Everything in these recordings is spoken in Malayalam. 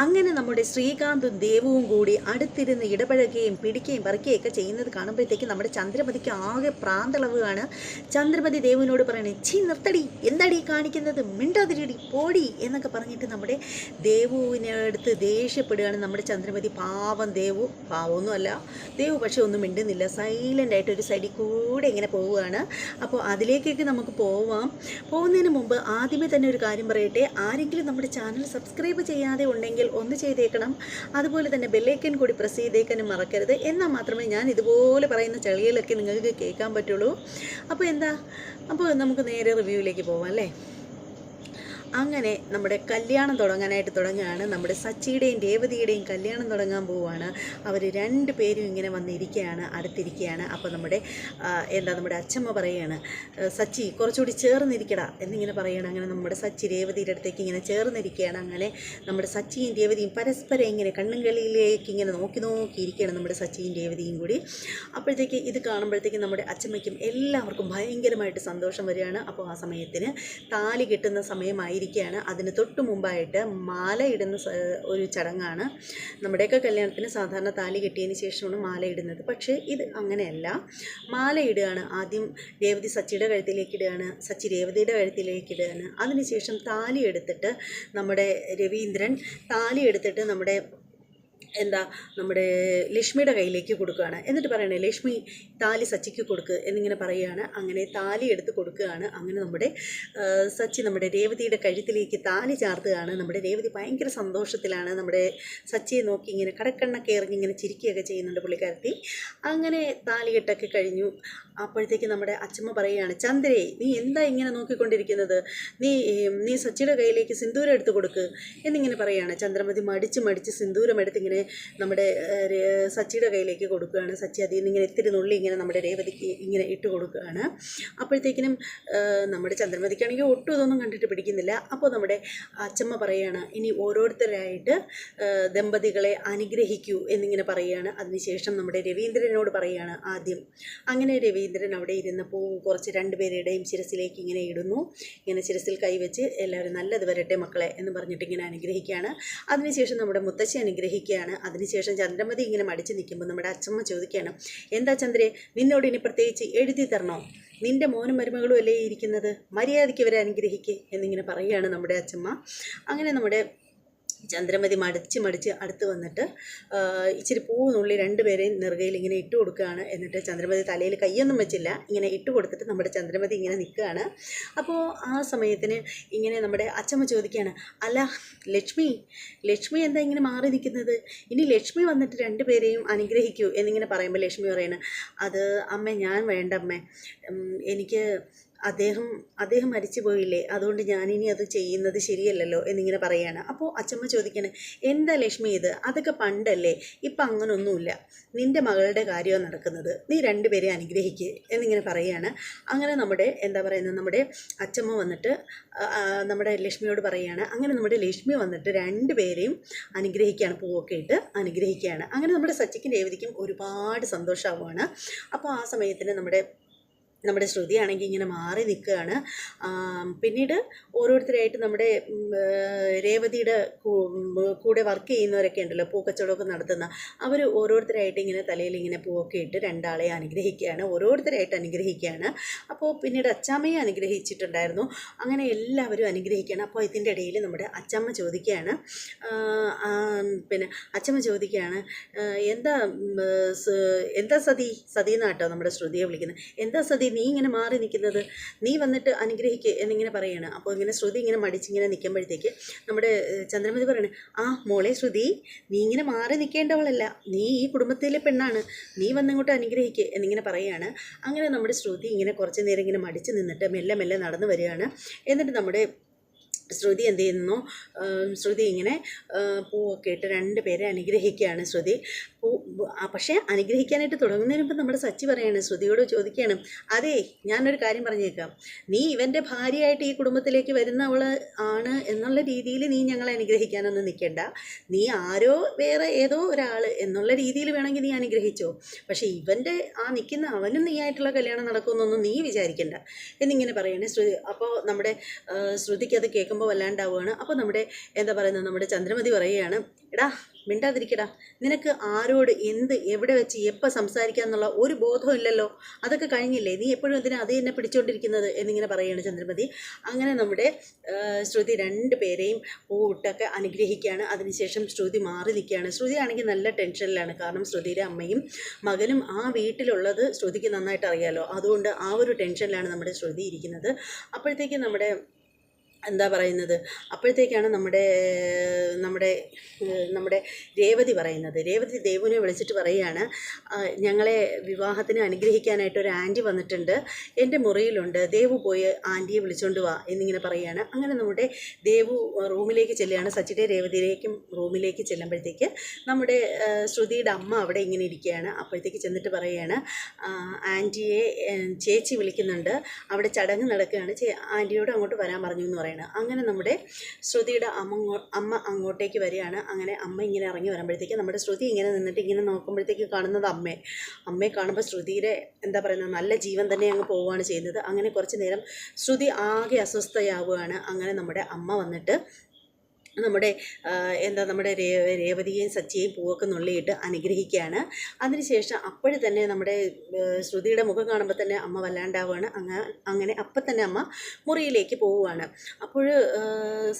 അങ്ങനെ നമ്മുടെ ശ്രീകാന്തും ദേവവും കൂടി അടുത്തിരുന്ന് ഇടപഴകുകയും പിടിക്കുകയും പറിക്കുകയൊക്കെ ചെയ്യുന്നത് കാണുമ്പോഴത്തേക്ക് നമ്മുടെ ചന്ദ്രമതിക്ക് ആകെ പ്രാന്തളവുകയാണ്. ചന്ദ്രമതി ദേവുവിനോട് പറയണേ, ചീ നിർത്തടി, എന്താടി കാണിക്കുന്നത്, മിണ്ടാതിരിടി, പോടി എന്നൊക്കെ പറഞ്ഞിട്ട് നമ്മുടെ ദേവുവിനടുത്ത് ദേഷ്യപ്പെടുകയാണ് നമ്മുടെ ചന്ദ്രമതി. പാവം ദേവു, പാവമൊന്നുമല്ല ദേവു, പക്ഷെ ഒന്നും മിണ്ടുന്നില്ല, സൈലൻ്റായിട്ട് ഒരു സൈഡിൽ കൂടെ ഇങ്ങനെ പോവുകയാണ്. അപ്പോൾ അതിലേക്കൊക്കെ നമുക്ക് പോകുന്നതിന് മുമ്പ് ആദ്യമേ തന്നെ ഒരു കാര്യം പറയട്ടെ, ആരെങ്കിലും നമ്മുടെ ചാനൽ സബ്സ്ക്രൈബ് ചെയ്യാതെ ഉണ്ടെങ്കിൽ ഒന്ന് ചെയ്തേക്കണം. അതുപോലെ തന്നെ ബെല്ലൈക്കൻ കൂടി പ്രസ് ചെയ്തേക്കാനും മറക്കരുത്. എന്നാൽ മാത്രമേ ഞാൻ ഇതുപോലെ പറയുന്ന ചെളികളൊക്കെ നിങ്ങൾക്ക് കേൾക്കാൻ പറ്റുള്ളൂ. അപ്പോൾ നമുക്ക് നേരെ റിവ്യൂവിലേക്ക് പോവാം അല്ലേ. അങ്ങനെ നമ്മുടെ കല്യാണം തുടങ്ങുകയാണ്. നമ്മുടെ സച്ചിയുടെയും രേവതിയുടെയും കല്യാണം തുടങ്ങാൻ പോവുകയാണ്. അവർ രണ്ട് പേരും ഇങ്ങനെ വന്നിരിക്കുകയാണ്, അടുത്തിരിക്കുകയാണ്. അപ്പോൾ നമ്മുടെ അച്ഛമ്മ പറയുകയാണ്, സച്ചി കുറച്ചുകൂടി ചേർന്നിരിക്കടാ എന്നിങ്ങനെ പറയുകയാണ്. അങ്ങനെ നമ്മുടെ സച്ചി രേവതിയുടെ അടുത്തേക്ക് ഇങ്ങനെ ചേർന്നിരിക്കുകയാണ്. അങ്ങനെ നമ്മുടെ സച്ചിയും രേവതിയും പരസ്പരം ഇങ്ങനെ കണ്ണും കളിയിലേക്ക് ഇങ്ങനെ നോക്കിയിരിക്കുകയാണ് നമ്മുടെ സച്ചിയും രേവതിയും കൂടി. അപ്പോഴത്തേക്ക് ഇത് കാണുമ്പോഴത്തേക്കും നമ്മുടെ അച്ഛമ്മയ്ക്കും എല്ലാവർക്കും ഭയങ്കരമായിട്ട് സന്തോഷം വരികയാണ്. അപ്പോൾ ആ സമയത്തിന് താലി കെട്ടുന്ന സമയമായി ാണ്. അതിന് തൊട്ട് മുമ്പായിട്ട് മാല ഇടുന്ന ഒരു ചടങ്ങാണ്. നമ്മുടെയൊക്കെ കല്യാണത്തിന് സാധാരണ താലി കെട്ടിയതിന് ശേഷമാണ് മാല ഇടുന്നത്. പക്ഷേ ഇത് അങ്ങനെയല്ല, മാല ഇടുകയാണ്. ആദ്യം രേവതി സച്ചിയുടെ കഴുത്തിലേക്ക് ഇടുകയാണ്, സച്ചി രേവതിയുടെ കഴുത്തിലേക്ക് ഇടുകയാണ്. അതിനുശേഷം താലി എടുത്തിട്ട് നമ്മുടെ രവീന്ദ്രൻ താലി എടുത്തിട്ട് നമ്മുടെ ലക്ഷ്മിയുടെ കയ്യിലേക്ക് കൊടുക്കുകയാണ്. എന്നിട്ട് പറയണേ, ലക്ഷ്മി താലി സച്ചിക്ക് കൊടുക്കുക എന്നിങ്ങനെ പറയുകയാണ്. അങ്ങനെ താലി എടുത്ത് കൊടുക്കുകയാണ്. അങ്ങനെ നമ്മുടെ സച്ചി നമ്മുടെ രേവതിയുടെ കഴുത്തിലേക്ക് താലി ചാർത്തുകയാണ്. നമ്മുടെ രേവതി ഭയങ്കര സന്തോഷത്തിലാണ്. നമ്മുടെ സച്ചിയെ നോക്കി ഇങ്ങനെ കടക്കണ്ണൊക്കെ എറിഞ്ഞ് ഇങ്ങനെ ചിരിക്കുകയൊക്കെ ചെയ്യുന്നുണ്ട് പുള്ളിക്കാരത്തി. അങ്ങനെ താലി കെട്ടൊക്കെ കഴിഞ്ഞു. അപ്പോഴത്തേക്ക് നമ്മുടെ അച്ഛമ്മ പറയുകയാണ്, ചന്ദ്രേ, നീ എന്താ ഇങ്ങനെ നോക്കിക്കൊണ്ടിരിക്കുന്നത്, നീ സച്ചിയുടെ കയ്യിലേക്ക് സിന്ദൂരം എടുത്ത് കൊടുക്ക് എന്നിങ്ങനെ പറയുകയാണ്. ചന്ദ്രമതി മടിച്ച് സിന്ദൂരം എടുത്ത് ഇങ്ങനെ നമ്മുടെ സച്ചിയുടെ കയ്യിലേക്ക് കൊടുക്കുകയാണ്. സച്ചി അതിൽ നിന്ന് ഇങ്ങനെ ഇത്തിരി നുള്ളി ഇങ്ങനെ നമ്മുടെ രേവതിക്ക് ഇങ്ങനെ ഇട്ട് കൊടുക്കുകയാണ്. അപ്പോഴത്തേക്കിനും നമ്മുടെ ചന്ദ്രമതിക്കാണെങ്കിൽ ഒട്ടും ഇതൊന്നും കണ്ടിട്ട് പിടിക്കുന്നില്ല. അപ്പോൾ നമ്മുടെ അച്ഛമ്മ പറയുകയാണ്, ഇനി ഓരോരുത്തരായിട്ട് ദമ്പതികളെ അനുഗ്രഹിക്കൂ എന്നിങ്ങനെ പറയുകയാണ്. അതിനുശേഷം നമ്മുടെ രവീന്ദ്രനോട് പറയുകയാണ് ആദ്യം. അങ്ങനെ രവീന്ദ്രൻ അവിടെ ഇരുന്നപ്പോൾ കുറച്ച് രണ്ടുപേരുടെയും ശിരസിലേക്ക് ഇങ്ങനെ ഇടുന്നു. ഇങ്ങനെ ശിരസിൽ കൈവച്ച് എല്ലാവരും നല്ലത് വരട്ടെ മക്കളെ എന്ന് പറഞ്ഞിട്ട് ഇങ്ങനെ അനുഗ്രഹിക്കുകയാണ്. അതിനുശേഷം നമ്മുടെ മുത്തശ്ശി അനുഗ്രഹിക്കുകയാണ്. അതിനുശേഷം ചന്ദ്രമതി ഇങ്ങനെ മടിച്ച് നിൽക്കുമ്പോൾ നമ്മുടെ അച്ഛമ്മ ചോദിക്കുകയാണ്, എന്താ ചന്ദ്രേ, നിന്നോട് ഇനി പ്രത്യേകിച്ച് എഴുതി തരണോ, നിൻ്റെ മോനും മരുമകളും അല്ലേ ഇരിക്കുന്നത്, മര്യാദയ്ക്ക് ഇവരെ അനുഗ്രഹിക്കുക എന്നിങ്ങനെ പറയുകയാണ് നമ്മുടെ അച്ഛമ്മ. അങ്ങനെ നമ്മുടെ ചന്ദ്രമതി മടിച്ച് അടുത്ത് വന്നിട്ട് ഇച്ചിരി പൂവുന്നുള്ളി രണ്ടുപേരെയും നെറുകയിൽ ഇങ്ങനെ ഇട്ട് കൊടുക്കുകയാണ്. എന്നിട്ട് ചന്ദ്രമതി തലയിൽ കയ്യൊന്നും വെച്ചില്ല, ഇങ്ങനെ ഇട്ട് കൊടുത്തിട്ട് നമ്മുടെ ചന്ദ്രമതി ഇങ്ങനെ നിൽക്കുകയാണ്. അപ്പോൾ ആ സമയത്തിന് ഇങ്ങനെ നമ്മുടെ അച്ഛമ്മ ചോദിക്കുകയാണ്, അല്ല ലക്ഷ്മി എന്താ ഇങ്ങനെ മാറി നിൽക്കുന്നത്, ഇനി ലക്ഷ്മി വന്നിട്ട് രണ്ടുപേരെയും അനുഗ്രഹിക്കൂ എന്നിങ്ങനെ പറയുമ്പോൾ ലക്ഷ്മി പറയണം, അത് അമ്മ ഞാൻ വേണ്ട അമ്മേ, എനിക്ക് അദ്ദേഹം മരിച്ചു പോയില്ലേ, അതുകൊണ്ട് ഞാനിനി അത് ചെയ്യുന്നത് ശരിയല്ലല്ലോ എന്നിങ്ങനെ പറയുകയാണ്. അപ്പോൾ അച്ഛമ്മ ചോദിക്കണേ, എന്താ ലക്ഷ്മി ഇത്, അതൊക്കെ പണ്ടല്ലേ, ഇപ്പം അങ്ങനൊന്നുമില്ല, നിൻ്റെ മകളുടെ കാര്യമാണ് നടക്കുന്നത്, നീ രണ്ടുപേരെ അനുഗ്രഹിക്കുക എന്നിങ്ങനെ പറയുകയാണ്. അങ്ങനെ നമ്മുടെ നമ്മുടെ അച്ഛമ്മ വന്നിട്ട് നമ്മുടെ ലക്ഷ്മിയോട് പറയുകയാണ്. അങ്ങനെ നമ്മുടെ ലക്ഷ്മി വന്നിട്ട് രണ്ടുപേരെയും അനുഗ്രഹിക്കുകയാണ്, പൂവൊക്കെ ഇട്ട് അനുഗ്രഹിക്കുകയാണ്. അങ്ങനെ നമ്മുടെ സച്ചിക്കും രേവതിക്കും ഒരുപാട് സന്തോഷമാവുകയാണ്. അപ്പോൾ ആ സമയത്തിന് നമ്മുടെ ശ്രുതിയാണെങ്കിൽ ഇങ്ങനെ മാറി നിൽക്കുകയാണ്. പിന്നീട് ഓരോരുത്തരായിട്ട് നമ്മുടെ രേവതിയുടെ കൂടെ വർക്ക് ചെയ്യുന്നവരൊക്കെ ഉണ്ടല്ലോ, പൂക്കച്ചവടമൊക്കെ നടത്തുന്ന, അവർ ഓരോരുത്തരായിട്ട് ഇങ്ങനെ തലയിൽ ഇങ്ങനെ പൂവൊക്കെ ഇട്ട് രണ്ടാളെ അനുഗ്രഹിക്കുകയാണ്, ഓരോരുത്തരായിട്ട് അനുഗ്രഹിക്കുകയാണ്. അപ്പോൾ പിന്നീട് അച്ചാമ്മയെ അനുഗ്രഹിച്ചിട്ടുണ്ടായിരുന്നു. അങ്ങനെ എല്ലാവരും അനുഗ്രഹിക്കുകയാണ്. അപ്പോൾ ഇതിൻ്റെ ഇടയിൽ നമ്മുടെ അച്ചമ്മ ചോദിക്കുകയാണ്, എന്താ സതി എന്നാട്ടോ നമ്മുടെ ശ്രുതിയെ വിളിക്കുന്നത്, എന്താ സതി നീ ഇങ്ങനെ മാറി നിൽക്കുന്നത്, നീ വന്നിട്ട് അനുഗ്രഹിക്കുക എന്നിങ്ങനെ പറയുകയാണ്. അപ്പോൾ ഇങ്ങനെ ശ്രുതി ഇങ്ങനെ മടിച്ചിങ്ങനെ നിൽക്കുമ്പോഴത്തേക്ക് നമ്മുടെ ചന്ദ്രമതി പറയണേ, ആ മോളെ ശ്രുതി, നീ ഇങ്ങനെ മാറി നിൽക്കേണ്ടവളല്ല, നീ ഈ കുടുംബത്തിലെ പെണ്ണാണ്, നീ വന്നിങ്ങോട്ട് അനുഗ്രഹിക്കുക എന്നിങ്ങനെ പറയുകയാണ്. അങ്ങനെ നമ്മുടെ ശ്രുതി ഇങ്ങനെ കുറച്ച് നേരം ഇങ്ങനെ മടിച്ച് നിന്നിട്ട് മെല്ലെ നടന്നു വരികയാണ്. എന്നിട്ട് നമ്മുടെ ശ്രുതി എന്ത് ചെയ്യുന്നു, ശ്രുതി ഇങ്ങനെ പൂവൊക്കെ ഇട്ട് രണ്ടുപേരെ അനുഗ്രഹിക്കുകയാണ്. ശ്രുതി പക്ഷേ അനുഗ്രഹിക്കാനായിട്ട് തുടങ്ങുന്നതിന് മുമ്പ് നമ്മുടെ സച്ചി പറയാണ്, ശ്രുതിയോട് ചോദിക്കുകയാണ്, അതേ ഞാനൊരു കാര്യം പറഞ്ഞേക്കാം, നീ ഇവൻ്റെ ഭാര്യയായിട്ട് ഈ കുടുംബത്തിലേക്ക് വരുന്നവൾ ആണ് എന്നുള്ള രീതിയിൽ നീ ഞങ്ങളെ അനുഗ്രഹിക്കാനൊന്നും നിൽക്കേണ്ട, നീ ആരോ വേറെ ഏതോ ഒരാൾ എന്നുള്ള രീതിയിൽ വേണമെങ്കിൽ നീ അനുഗ്രഹിച്ചോ, പക്ഷേ ഇവൻ്റെ ആ നിൽക്കുന്ന അവനും നീയായിട്ടുള്ള കല്യാണം നടക്കുമെന്നൊന്നും നീ വിചാരിക്കണ്ട എന്നിങ്ങനെ പറയണേ ശ്രുതി. അപ്പോൾ നമ്മുടെ ശ്രുതിക്ക് അത് കേൾക്കുമ്പോൾ കേൾക്കുമ്പോൾ വല്ലാണ്ടാവുകയാണ്. അപ്പോൾ നമ്മുടെ എന്താ പറയുന്നത്, നമ്മുടെ ചന്ദ്രമതി പറയുകയാണ്, എടാ മിണ്ടാതിരിക്കടാ, നിനക്ക് ആരോട് എന്ത് എവിടെ വെച്ച് എപ്പോൾ സംസാരിക്കുക എന്നുള്ള ഒരു ബോധവും ഇല്ലല്ലോ, അതൊക്കെ കഴിഞ്ഞില്ലേ, നീ എപ്പോഴും എന്തിനാ അത് തന്നെ പിടിച്ചുകൊണ്ടിരിക്കുന്നത് എന്നിങ്ങനെ പറയുകയാണ് ചന്ദ്രമതി. അങ്ങനെ നമ്മുടെ ശ്രുതി രണ്ട് പേരെയും പൂവിട്ടൊക്കെ അനുഗ്രഹിക്കുകയാണ്. അതിനുശേഷം ശ്രുതി മാറി നിൽക്കുകയാണ്. ശ്രുതി ആണെങ്കിൽ നല്ല ടെൻഷനിലാണ്. കാരണം ശ്രുതിയുടെ അമ്മയും മകനും ആ വീട്ടിലുള്ളത് ശ്രുതിക്ക് നന്നായിട്ട് അറിയാമല്ലോ. അതുകൊണ്ട് ആ ഒരു ടെൻഷനിലാണ് നമ്മുടെ ശ്രുതി ഇരിക്കുന്നത്. അപ്പോഴത്തേക്ക് നമ്മുടെ എന്താ പറയുന്നത്, അപ്പോഴത്തേക്കാണ് നമ്മുടെ നമ്മുടെ നമ്മുടെ രേവതി പറയുന്നത്. രേവതി ദേവുവിനെ വിളിച്ചിട്ട് പറയുകയാണ്, ഞങ്ങളെ വിവാഹത്തിന് അനുഗ്രഹിക്കാനായിട്ട് ഒരു ആൻറ്റി വന്നിട്ടുണ്ട്, എൻ്റെ മുറിയിലുണ്ട്, ദേവു പോയി ആൻറ്റിയെ വിളിച്ചുകൊണ്ട് വാ എന്നിങ്ങനെ പറയുകയാണ്. അങ്ങനെ നമ്മുടെ ദേവു റൂമിലേക്ക് ചെല്ലുകയാണ്. സച്ചിയുടെ രേവതിയിലേക്കും റൂമിലേക്ക് ചെല്ലുമ്പോഴത്തേക്ക് നമ്മുടെ ശ്രുതിയുടെ അമ്മ അവിടെ ഇങ്ങനെ ഇരിക്കുകയാണ്. അപ്പോഴത്തേക്ക് ചെന്നിട്ട് പറയുകയാണ്, ആൻറ്റിയെ ചേച്ചി വിളിക്കുന്നുണ്ട്, അവിടെ ചടങ്ങ് നടക്കുകയാണ്, ആൻറ്റിയോട് അങ്ങോട്ട് വരാൻ പറഞ്ഞു എന്ന് പറയുന്നത്. അങ്ങനെ നമ്മുടെ ശ്രുതിയുടെ അമ്മ അങ്ങോട്ടേക്ക് വരികയാണ്. അങ്ങനെ അമ്മ ഇങ്ങനെ ഇറങ്ങി വരുമ്പോഴത്തേക്ക് നമ്മുടെ ശ്രുതി ഇങ്ങനെ നിന്നിട്ട് ഇങ്ങനെ നോക്കുമ്പോഴത്തേക്ക് കാണുന്നത് അമ്മയെ കാണുമ്പോൾ ശ്രുതിയുടെ എന്താ പറയുന്നത് നല്ല ജീവൻ തന്നെ അങ്ങ് പോവുകയാണ് ചെയ്യുന്നത്. അങ്ങനെ കുറച്ച് നേരം ശ്രുതി ആകെ അസ്വസ്ഥയാവുകയാണ്. അങ്ങനെ നമ്മുടെ അമ്മ വന്നിട്ട് നമ്മുടെ നമ്മുടെ രേവതിയെയും സച്ചിയെയും പൂവൊക്കെ നുള്ളിയിട്ട് അനുഗ്രഹിക്കുകയാണ്. അതിനുശേഷം അപ്പോഴും തന്നെ നമ്മുടെ ശ്രുതിയുടെ മുഖം കാണുമ്പോൾ തന്നെ അമ്മ വല്ലാണ്ടാവുകയാണ്. അങ്ങനെ അപ്പം തന്നെ അമ്മ മുറിയിലേക്ക് പോവുകയാണ്. അപ്പോൾ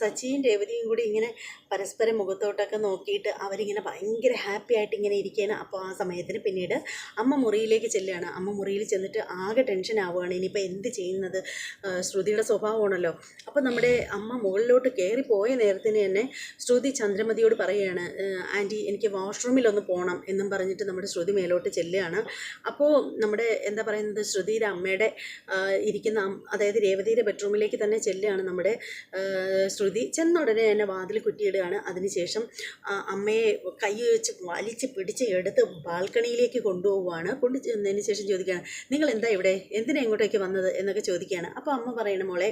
സച്ചിയും രേവതിയും കൂടി ഇങ്ങനെ പരസ്പരം മുഖത്തോട്ടൊക്കെ നോക്കിയിട്ട് അവരിങ്ങനെ ഭയങ്കര ഹാപ്പി ആയിട്ട് ഇങ്ങനെ ഇരിക്കുകയാണ്. അപ്പോൾ ആ സമയത്തിന് പിന്നീട് അമ്മ മുറിയിലേക്ക് ചെല്ലുകയാണ്. അമ്മ മുറിയിൽ ചെന്നിട്ട് ആകെ ടെൻഷൻ ആവുകയാണ്. ഇനിയിപ്പോൾ എന്ത് ചെയ്യുന്നത്, ശ്രുതിയുടെ സ്വഭാവമാണല്ലോ. അപ്പോൾ നമ്മുടെ അമ്മ മുകളിലോട്ട് കയറിപ്പോയ നേരത്തിന് തന്നെ ശ്രുതി ചന്ദ്രമതിയോട് പറയുകയാണ്, ആൻറ്റി എനിക്ക് വാഷ്റൂമിലൊന്ന് പോകണം എന്നും പറഞ്ഞിട്ട് നമ്മുടെ ശ്രുതി മേലോട്ട് ചെല്ലുകയാണ്. അപ്പോൾ നമ്മുടെ എന്താ പറയുന്നത്, ശ്രുതിയുടെ അമ്മയുടെ ഇരിക്കുന്ന അതായത് രേവതിയുടെ ബെഡ്റൂമിലേക്ക് തന്നെ ചെല്ലുകയാണ് നമ്മുടെ ശ്രുതി. ചെന്ന ഉടനെ തന്നെ വാതിൽ കുറ്റിയിടുകയാണ്. അതിനുശേഷം അമ്മയെ കൈ വെച്ച് വലിച്ച് പിടിച്ച് എടുത്ത് ബാൽക്കണിയിലേക്ക് കൊണ്ടുപോവുകയാണ്. ചെന്നതിന് ശേഷം ചോദിക്കുകയാണ്, നിങ്ങൾ എന്താ ഇവിടെ, എന്തിനാ ഇങ്ങോട്ടേക്ക് വന്നത് എന്നൊക്കെ ചോദിക്കുകയാണ്. അപ്പോൾ അമ്മ പറയണ, മോളെ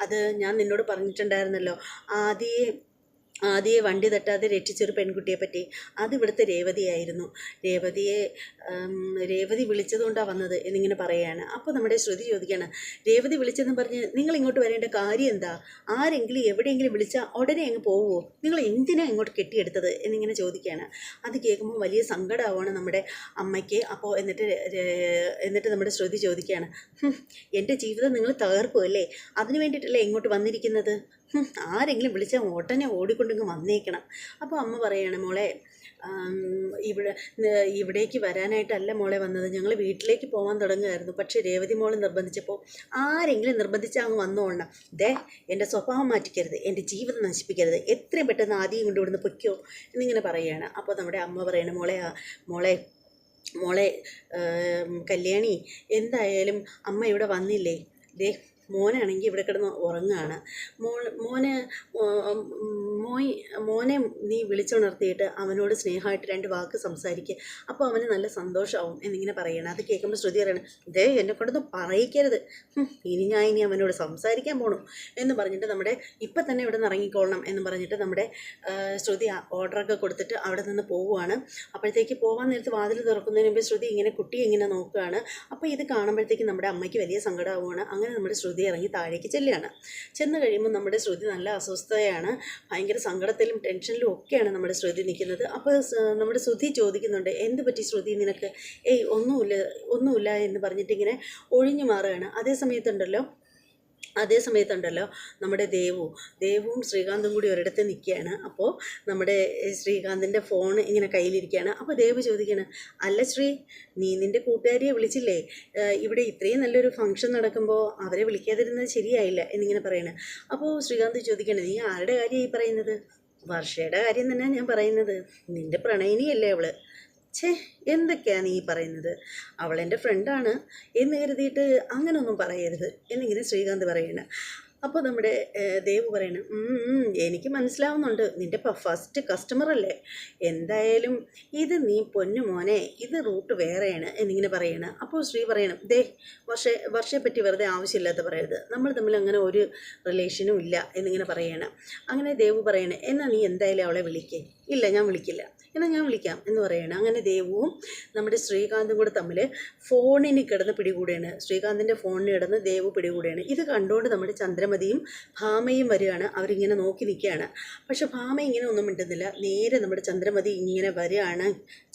അത് ഞാൻ നിന്നോട് പറഞ്ഞിട്ടുണ്ടായിരുന്നല്ലോ, ആദ്യം വണ്ടി തട്ടാതെ രക്ഷിച്ചൊരു പെൺകുട്ടിയെ പറ്റി, അത് ഇവിടുത്തെ രേവതിയായിരുന്നു. രേവതി വിളിച്ചതുകൊണ്ടാണ് വന്നത് എന്നിങ്ങനെ പറയുകയാണ്. അപ്പോൾ നമ്മുടെ ശ്രുതി ചോദിക്കുകയാണ്, രേവതി വിളിച്ചെന്ന് പറഞ്ഞ് നിങ്ങൾ ഇങ്ങോട്ട് വരേണ്ട കാര്യം എന്താ, ആരെങ്കിലും എവിടെയെങ്കിലും വിളിച്ചാൽ ഉടനെ അങ്ങ് പോവുമോ, നിങ്ങൾ എന്തിനാണ് ഇങ്ങോട്ട് കെട്ടിയെടുത്തത് എന്നിങ്ങനെ ചോദിക്കുകയാണ്. അത് കേൾക്കുമ്പോൾ വലിയ സങ്കടമാവാണ് നമ്മുടെ അമ്മയ്ക്ക്. അപ്പോൾ എന്നിട്ട് നമ്മുടെ ശ്രുതി ചോദിക്കുകയാണ്, എൻ്റെ ജീവിതം നിങ്ങൾ തകർക്കുമല്ലേ, അതിന് വേണ്ടിയിട്ടല്ലേ ഇങ്ങോട്ട് വന്നിരിക്കുന്നത്, ആരെങ്കിലും വിളിച്ചാൽ ഉടനെ ഓടിക്കൊണ്ടിങ്ങ് വന്നേക്കണം. അപ്പോൾ അമ്മ പറയാണ്, മോളെ ഇവിടേക്ക് വരാനായിട്ടല്ല മോളെ വന്നത്, ഞങ്ങൾ വീട്ടിലേക്ക് പോകാൻ തുടങ്ങുമായിരുന്നു. പക്ഷേ രേവതി മോളെ നിർബന്ധിച്ചപ്പോൾ ആരെങ്കിലും നിർബന്ധിച്ചാൽ അങ്ങ് വന്നോളണം. എൻ്റെ സ്വഭാവം മാറ്റിക്കരുത്, എൻ്റെ ജീവിതം നശിപ്പിക്കരുത്, എത്രയും പെട്ടെന്ന് ആദ്യം കൊണ്ട് ഇവിടുന്ന് പൊയ്ക്കോ എന്നിങ്ങനെ പറയുകയാണ്. അപ്പോൾ നമ്മുടെ അമ്മ പറയണ, മോളെ കല്യാണി, എന്തായാലും അമ്മ ഇവിടെ വന്നില്ലേ, മോനാണെങ്കിൽ ഇവിടെ കിടന്ന് ഉറങ്ങുകയാണ്. മോനെ നീ വിളിച്ചുണർത്തിയിട്ട് അവനോട് സ്നേഹമായിട്ട് 2 വാക്ക് സംസാരിക്കുക, അപ്പോൾ അവന് നല്ല സന്തോഷമാവും എന്നിങ്ങനെ പറയണം. അത് കേൾക്കുമ്പോൾ ശ്രുതി പറയണം, എന്നെ കൊണ്ടൊന്നും പറയിക്കരുത്, ഇനി അവനോട് സംസാരിക്കാൻ പോകണം എന്ന് പറഞ്ഞിട്ട് നമ്മുടെ ഇപ്പം തന്നെ ഇവിടെ നിന്ന് ഇറങ്ങിക്കൊള്ളണം എന്ന് പറഞ്ഞിട്ട് നമ്മുടെ ശ്രുതി ഓർഡറൊക്കെ കൊടുത്തിട്ട് അവിടെ നിന്ന് പോവുകയാണ്. അപ്പോഴത്തേക്ക് പോകാൻ നേരത്ത് വാതിൽ തുറക്കുന്നതിന് മുമ്പ് ശ്രുതി ഇങ്ങനെ കുട്ടിയെ ഇങ്ങനെ നോക്കുകയാണ്. അപ്പോൾ ഇത് കാണുമ്പോഴത്തേക്ക് നമ്മുടെ അമ്മയ്ക്ക് വലിയ സങ്കടമാവുകയാണ്. അങ്ങനെ നമ്മുടെ ശ്രുതി ഇറങ്ങി താഴേക്ക് ചെല്ലുകയാണ്. ചെന്ന് കഴിയുമ്പോൾ നമ്മുടെ ശ്രുതി നല്ല അസ്വസ്ഥതയാണ്, ഭയങ്കര സങ്കടത്തിലും ടെൻഷനിലും ഒക്കെയാണ് നമ്മുടെ ശ്രുതി നിൽക്കുന്നത്. അപ്പോൾ നമ്മുടെ ശ്രുതി ചോദിക്കുന്നുണ്ട്, എന്ത് പറ്റി ശ്രുതി നിനക്ക്, ഒന്നുമില്ല എന്ന് പറഞ്ഞിട്ട് ഇങ്ങനെ ഒഴിഞ്ഞു മാറുകയാണ്. അതേ സമയത്തുണ്ടല്ലോ നമ്മുടെ ദേവും ശ്രീകാന്തും കൂടി ഒരിടത്ത് നിൽക്കുകയാണ്. അപ്പോൾ നമ്മുടെ ശ്രീകാന്തിൻ്റെ ഫോൺ ഇങ്ങനെ കയ്യിലിരിക്കുകയാണ്. അപ്പോൾ ദേവ് ചോദിക്കുകയാണ്, അല്ല ശ്രീ, നീ നിൻ്റെ കൂട്ടുകാരിയെ വിളിച്ചില്ലേ, ഇവിടെ ഇത്രയും നല്ലൊരു ഫംഗ്ഷൻ നടക്കുമ്പോൾ അവരെ വിളിക്കാതിരുന്നത് ശരിയായില്ല എന്നിങ്ങനെ പറയണേ. അപ്പോൾ ശ്രീകാന്ത് ചോദിക്കുകയാണ്, നീ ആരുടെ കാര്യമായി പറയുന്നത്, വർഷയുടെ കാര്യം തന്നെ ഞാൻ പറയുന്നത്, നിൻ്റെ പ്രണയിനിയല്ലേ അവള്, എന്തൊക്കെയാണ് നീ പറയുന്നത്, അവളെൻ്റെ ഫ്രണ്ടാണ് എന്ന് കരുതിയിട്ട് അങ്ങനെയൊന്നും പറയരുത് എന്നിങ്ങനെ ശ്രീകാന്ത് പറയണ. അപ്പോൾ നമ്മുടെ ദേവ് പറയണം, എനിക്ക് മനസ്സിലാവുന്നുണ്ട്, നിൻ്റെ ഫസ്റ്റ് കസ്റ്റമർ അല്ലേ, എന്തായാലും ഇത് നീ പൊന്നു മോനെ, ഇത് റൂട്ട് വേറെയാണ് എന്നിങ്ങനെ പറയണം. അപ്പോൾ ശ്രീ പറയണം, വർഷയെ പറ്റി വെറുതെ ആവശ്യമില്ലാത്ത പറയരുത്, നമ്മൾ തമ്മിൽ അങ്ങനെ ഒരു റിലേഷനും ഇല്ല എന്നിങ്ങനെ പറയണം. അങ്ങനെ ദേവ് പറയണേ, എന്നാൽ നീ എന്തായാലും അവളെ വിളിക്കേ, ഇല്ല ഞാൻ വിളിക്കില്ല, എന്നാൽ ഞാൻ വിളിക്കാം എന്ന് പറയണം. അങ്ങനെ ദേവുവും നമ്മുടെ ശ്രീകാന്തും കൂടെ തമ്മിൽ ഫോണിന് കിടന്ന് പിടികൂടുകയാണ്. ശ്രീകാന്തിൻ്റെ ഫോണിന് കിടന്ന് ദേവ് പിടികൂടുകയാണ്. ഇത് കണ്ടുകൊണ്ട് നമ്മുടെ ചന്ദ്രമതിയും ഭാമയും വരികയാണ്. അവരിങ്ങനെ നോക്കി നിൽക്കുകയാണ്. പക്ഷെ ഭാമ ഇങ്ങനെ ഒന്നും മിണ്ടുന്നില്ല. നേരെ നമ്മുടെ ചന്ദ്രമതി ഇങ്ങനെ വരികയാണ്.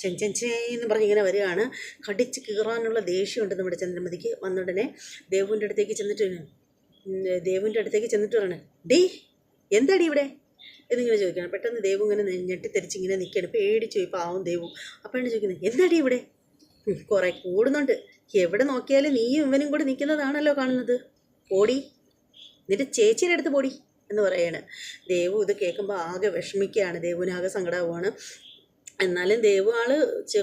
ചെന്ന് പറഞ്ഞ് ഇങ്ങനെ വരികയാണ്. കടിച്ച് കീറാനുള്ള ദേഷ്യമുണ്ട് നമ്മുടെ ചന്ദ്രമതിക്ക്. വന്നുടനെ ദേവുവിൻ്റെ അടുത്തേക്ക് ചെന്നിട്ട് പറയണേ, ഡേ എന്താടി ഇവിടെ എന്നിങ്ങനെ ചോദിക്കണം. പെട്ടെന്ന് ദേവു ഇങ്ങനെ ഞെട്ടിത്തെറിച്ചിങ്ങനെ നിൽക്കുകയാണ്. പേടിച്ചു പോയി പാവം ദേവു. അപ്പോഴാണ് ചോദിക്കുന്നത്, എന്താടി ഇവിടെ? കുറേ കൂടുന്നുണ്ട്. എവിടെ നോക്കിയാലും നീയും ഇവനും കൂടി നിൽക്കുന്നതാണല്ലോ കാണുന്നത്. പോടി, നിന്റെ ചേച്ചിയുടെ അടുത്ത് പോടി എന്ന് പറയാണ്. ദേവു ഇത് കേൾക്കുമ്പോൾ ആകെ വിഷമിക്കുകയാണ്. ദേവുവിനാകെ സങ്കടമാവുകയാണ്. എന്നാലും ദേവു ആള്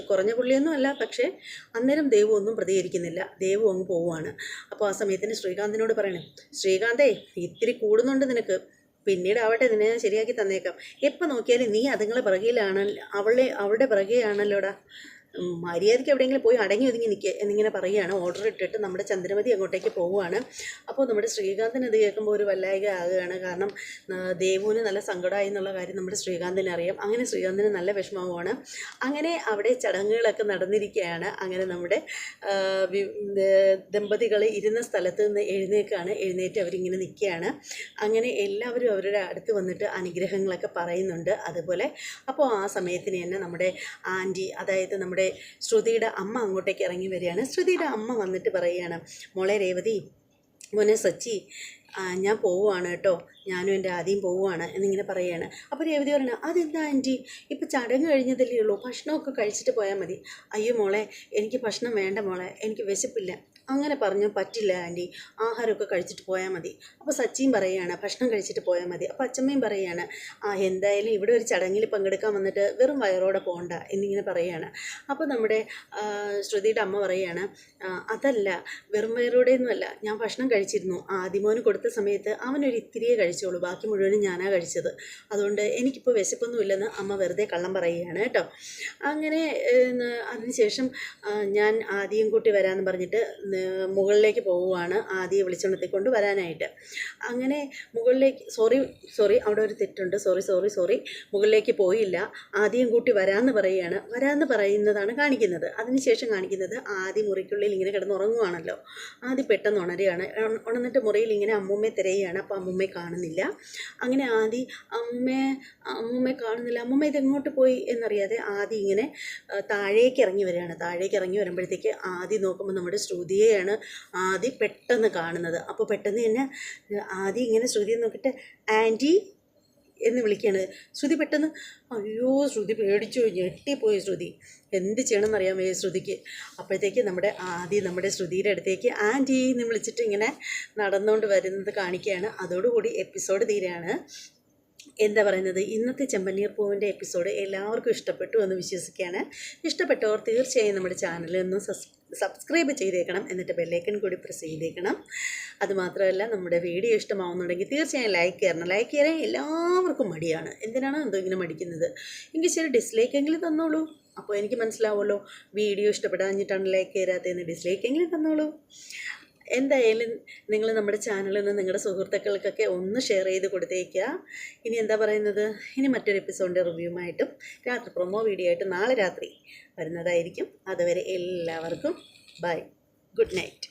കുറഞ്ഞ പുള്ളിയൊന്നും അല്ല. പക്ഷേ അന്നേരം ദേവു ഒന്നും പ്രതികരിക്കുന്നില്ല. ദേവു അങ്ങ് പോവുകയാണ്. അപ്പോൾ ആ സമയത്തിന് ശ്രീകാന്തിനോട് പറയണേ, ശ്രീകാന്തേ ഇത്തിരി കൂടുന്നുണ്ട് നിനക്ക്, പിന്നീട് ആവട്ടെ, നിന്നെ ഞാൻ ശരിയാക്കി തന്നേക്കാം. എപ്പോൾ നോക്കിയാലും നീ അതുങ്ങളെ പിറകിലാണ്, അവളുടെ പിറകെയാണല്ലോടാ. മര്യാദയ്ക്ക് എവിടെയെങ്കിലും പോയി അടങ്ങി ഒതുങ്ങി നിൽക്കുക എന്നിങ്ങനെ പറയുകയാണ്. ഓർഡർ ഇട്ടിട്ട് നമ്മുടെ ചന്ദ്രമതി അങ്ങോട്ടേക്ക് പോവുകയാണ്. അപ്പോൾ നമ്മുടെ ശ്രീകാന്തിന് ഇത് കേൾക്കുമ്പോൾ ഒരു വല്ലായിക ആകുകയാണ്. കാരണം ദേവുവിന് നല്ല സങ്കടമായി എന്നുള്ള കാര്യം നമ്മുടെ ശ്രീകാന്തിന് അറിയാം. അങ്ങനെ ശ്രീകാന്തിന് നല്ല വിഷമവുമാണ്. അങ്ങനെ അവിടെ ചടങ്ങുകളൊക്കെ നടന്നിരിക്കുകയാണ്. അങ്ങനെ നമ്മുടെ ദമ്പതികൾ ഇരുന്ന സ്ഥലത്ത് നിന്ന് എഴുന്നേറ്റ് അവരിങ്ങനെ നിൽക്കുകയാണ്. അങ്ങനെ എല്ലാവരും അവരുടെ അടുത്ത് വന്നിട്ട് അനുഗ്രഹങ്ങളൊക്കെ പറയുന്നുണ്ട്. അതുപോലെ അപ്പോൾ ആ സമയത്തിന് തന്നെ നമ്മുടെ ആൻറ്റി, അതായത് നമ്മുടെ ശ്രുതിയുടെ അമ്മ അങ്ങോട്ടേക്ക് ഇറങ്ങി വരികയാണ്. ശ്രുതിയുടെ അമ്മ വന്നിട്ട് പറയുകയാണ്, മോളെ രേവതി, മോനെ സച്ചി, ഞാൻ പോവുകയാണ് കേട്ടോ, ഞാനും എൻ്റെ ആദ്യം പോവുകയാണ് എന്നിങ്ങനെ പറയുകയാണ്. അപ്പോൾ രേവതി പറയണ, അതെന്താ ആൻറ്റി, ഇപ്പം ചടങ്ങ് കഴിഞ്ഞതല്ലേ ഉള്ളൂ, ഭക്ഷണമൊക്കെ കഴിച്ചിട്ട് പോയാൽ മതി. അയ്യോ മോളെ, എനിക്ക് ഭക്ഷണം വേണ്ട മോളെ, എനിക്ക് വിശപ്പില്ല. അങ്ങനെ പറഞ്ഞു, പറ്റില്ല ആൻറ്റി, ആഹാരമൊക്കെ കഴിച്ചിട്ട് പോയാൽ മതി. അപ്പോൾ സച്ചിയും പറയുകയാണ്, ഭക്ഷണം കഴിച്ചിട്ട് പോയാൽ മതി. അപ്പോൾ അച്ഛമ്മയും പറയുകയാണ്, എന്തായാലും ഇവിടെ ഒരു ചടങ്ങിൽ പങ്കെടുക്കാൻ വന്നിട്ട് വെറും വയറോടെ പോകണ്ട എന്നിങ്ങനെ പറയുകയാണ്. അപ്പോൾ നമ്മുടെ ശ്രുതിയുടെ അമ്മ പറയുകയാണ്, അതല്ല, വെറും വയറോടെയൊന്നുമല്ല, ഞാൻ ഭക്ഷണം കഴിച്ചിരുന്നു. ആദിമോന് കൊടുത്ത സമയത്ത് അവനൊരു ഇത്തിരിയേ കഴിച്ചോളൂ, ബാക്കി മുഴുവനും ഞാനാണ് കഴിച്ചത്. അതുകൊണ്ട് എനിക്കിപ്പോൾ വിശപ്പൊന്നുമില്ലെന്ന് അമ്മ വെറുതെ കള്ളം പറയുകയാണ് കേട്ടോ. അങ്ങനെ അതിനുശേഷം ഞാൻ ആദ്യം കൂട്ടി വരാമെന്ന് പറഞ്ഞിട്ട് മുകളിലേക്ക് പോവുകയാണ്, ആദ്യം വിളിച്ചുണർത്തിക്കൊണ്ട് വരാനായിട്ട്. അങ്ങനെ മുകളിലേക്ക് സോറി അവിടെ ഒരു തെറ്റുണ്ട്, സോറി മുകളിലേക്ക് പോയില്ല, ആദ്യം കൂട്ടി വരാമെന്ന് പറയുന്നതാണ് കാണിക്കുന്നത്. അതിനുശേഷം കാണിക്കുന്നത് ആദ്യം മുറിക്കുള്ളിൽ ഇങ്ങനെ കിടന്നുറങ്ങുവാണല്ലോ. ആദ്യം പെട്ടെന്ന് ഉണരുകയാണ്. ഉണർന്നിട്ട് മുറിയിൽ ഇങ്ങനെ അമ്മൂമ്മയെ തിരയുകയാണ്. അപ്പോൾ അമ്മൂമ്മയെ കാണുന്നില്ല. അങ്ങനെ ആദ്യം അമ്മൂമ്മയെ കാണുന്നില്ല, അമ്മൂമ്മ ഇതെങ്ങോട്ട് പോയി എന്നറിയാതെ ആദ്യം ഇങ്ങനെ താഴേക്ക് ഇറങ്ങി വരികയാണ്. താഴേക്ക് ഇറങ്ങി വരുമ്പോഴത്തേക്ക് ആദ്യം നോക്കുമ്പോൾ നമ്മുടെ ശ്രുതിയെയാണ് ആദ്യം പെട്ടെന്ന് കാണുന്നത്. അപ്പോൾ പെട്ടെന്ന് തന്നെ ആദ്യം ഇങ്ങനെ ശ്രുതിയെ നോക്കിയിട്ട് ആൻറ്റി എന്ന് വിളിക്കുകയാണ്. ശ്രുതി പെട്ടെന്ന്, അയ്യോ ശ്രുതി പേടിച്ചു, ഞെട്ടിപ്പോയി ശ്രുതി. എന്ത് ചെയ്യണമെന്നറിയാമോ ശ്രുതിക്ക്. അപ്പോഴത്തേക്ക് നമ്മുടെ ശ്രുതിയുടെ അടുത്തേക്ക് ആൻറ്റി എന്ന് വിളിച്ചിട്ട് ഇങ്ങനെ നടന്നുകൊണ്ട് വരുന്നത് കാണിക്കുകയാണ്. അതോടുകൂടി എപ്പിസോഡ് തീരെയാണ്. എന്താ പറയുന്നത്, ഇന്നത്തെ ചെമ്പനീർ പൂവിൻ്റെ എപ്പിസോഡ് എല്ലാവർക്കും ഇഷ്ടപ്പെട്ടു എന്ന് വിശ്വസിക്കുകയാണ്. ഇഷ്ടപ്പെട്ടവർ തീർച്ചയായും നമ്മുടെ ചാനലൊന്ന് സബ്സ്ക്രൈബ് ചെയ്തേക്കണം. എന്നിട്ട് ബെല്ലൈക്കൺ കൂടി പ്രസ് ചെയ്തേക്കണം. അതുമാത്രമല്ല, നമ്മുടെ വീഡിയോ ഇഷ്ടമാവുന്നുണ്ടെങ്കിൽ തീർച്ചയായും ലൈക്ക് ചെയ്യാൻ എല്ലാവർക്കും മടിയാണ്. എന്തിനാണ് എന്തോ ഇങ്ങനെ മടിക്കുന്നത്? എങ്കിൽ ശരി, ഡിസ്ലൈക്കെങ്കിലും തന്നോളൂ. അപ്പോൾ എനിക്ക് മനസ്സിലാവുമല്ലോ വീഡിയോ ഇഷ്ടപ്പെടാഞ്ഞിട്ടാണ് ലൈക്ക് ചെയ്യാത്തതെന്ന്. ഡിസ്ലൈക്കെങ്കിലും തന്നോളൂ. എന്തായാലും നിങ്ങൾ നമ്മുടെ ചാനലിൽ നിന്ന് നിങ്ങളുടെ സുഹൃത്തുക്കൾക്കൊക്കെ ഒന്ന് ഷെയർ ചെയ്ത് കൊടുത്തേക്കുക. ഇനി എന്താ പറയുന്നത്, ഇനി മറ്റൊരു എപ്പിസോഡിൻ്റെ റിവ്യൂമായിട്ടും രാത്രി പ്രൊമോ വീഡിയോ ആയിട്ട് നാളെ രാത്രി വരുന്നതായിരിക്കും. അതുവരെ എല്ലാവർക്കും ബൈ, ഗുഡ് നൈറ്റ്.